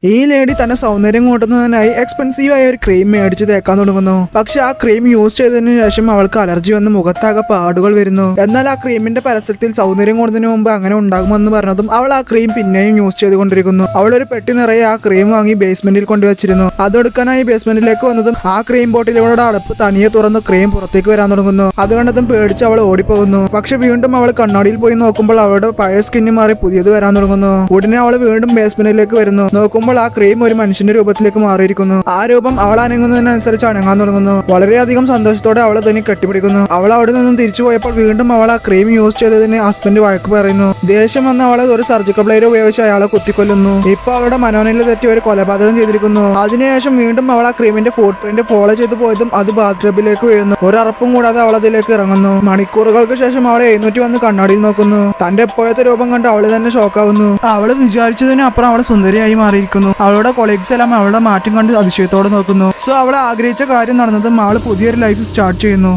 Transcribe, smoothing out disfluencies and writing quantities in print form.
ഈ ലേഡി തന്റെ സൗന്ദര്യം കൂട്ടുന്നതിനായി എക്സ്പെൻസീവ് ആയ ഒരു ക്രീം മേടിച്ച് തേക്കാൻ തുടങ്ങുന്നു. പക്ഷെ ആ ക്രീം യൂസ് ചെയ്തതിനു ശേഷം അവൾക്ക് അലർജി വന്ന് മുഖത്താകെ പാടുകൾ വരുന്നു. എന്നാൽ ആ ക്രീമിന്റെ പരസ്യത്തിൽ സൗന്ദര്യം കൂടുന്നതിന് മുമ്പ് അങ്ങനെ ഉണ്ടാകുമെന്ന് പറഞ്ഞതും അവൾ ആ ക്രീം പിന്നെയും യൂസ് ചെയ്തുകൊണ്ടിരിക്കുന്നു. അവൾ ഒരു പെട്ടി നിറയെ ആ ക്രീം വാങ്ങി ബേസ്മെന്റിൽ കൊണ്ടുവച്ചിരുന്നു. അതെടുക്കാനായി ബേസ്മെന്റിലേക്ക് വന്നതും ആ ക്രീം ബോട്ടിലുകളുടെ അടപ്പ് തനിയെ തുറന്ന് ക്രീം പുറത്തേക്ക് വരാൻ തുടങ്ങുന്നു. അത് കണ്ടതും പേടിച്ച് അവൾ ഓടിപ്പോകുന്നു. പക്ഷെ വീണ്ടും അവൾ കണ്ണാടിയിൽ പോയി നോക്കുമ്പോൾ അവളുടെ പഴയ സ്കിന്ന് മാറി പുതിയത് വരാൻ തുടങ്ങുന്നു. ഉടനെ അവൾ വീണ്ടും ബേസ്മെന്റിലേക്ക് വരുന്നു. നോക്കുമ്പോൾ ആ ക്രീം ഒരു മനുഷ്യന്റെ രൂപത്തിലേക്ക് മാറിയിരിക്കുന്നു. ആ രൂപം അവൾ അനങ്ങുന്നതിനനുസരിച്ച് അനങ്ങാൻ തുടങ്ങുന്നു. വളരെയധികം സന്തോഷത്തോടെ അവളെ തന്നെ കെട്ടിപ്പിടിക്കുന്നു. അവൾ അവിടെ നിന്നും തിരിച്ചു പോയപ്പോൾ വീണ്ടും അവൾ ആ ക്രീം യൂസ് ചെയ്തതിന് ഹസ്ബൻഡ് വഴക്ക് പറയുന്നു. ദേഷ്യം വന്ന് അവളെ ഒരു സർജിക്കൽ ബ്ലേഡ് ഉപയോഗിച്ച് അയാളെ കുത്തിക്കൊല്ലുന്നു. ഇപ്പൊ അവളുടെ മനോനില തെറ്റി ഒരു കൊലപാതകം ചെയ്തിരിക്കുന്നു. അതിനുശേഷം വീണ്ടും അവൾ ആ ക്രീമിന്റെ ഫുട് പ്രിന്റ് ഫോളോ ചെയ്തു പോയതും അത് ബാത്റൂമിലേക്ക് വീഴുന്നു. ഒരു അറപ്പും കൂടാതെ അവൾ അതിലേക്ക് ഇറങ്ങുന്നു. മണിക്കൂറുകൾക്ക് ശേഷം അവളെ എഴുന്നേറ്റ് വന്ന് കണ്ണാടിയിൽ നോക്കുന്നു. തന്റെ എപ്പോഴത്തെ രൂപം കണ്ട് അവള് തന്നെ ഷോക്കാവുന്നു. അവള് വിചാരിച്ചതിന് അപ്പുറം അവൾ സുന്ദരിയായി മാറിയിരിക്കുന്നു. അവളുടെ കൊളീഗ്സ് എല്ലാം അവളുടെ മാറ്റം കണ്ട് അതിശയത്തോടെ നോക്കുന്നു. സോ അവൾ ആഗ്രഹിച്ച കാര്യം നടന്നതും അവൾ പുതിയൊരു ലൈഫ് സ്റ്റാർട്ട് ചെയ്യുന്നു.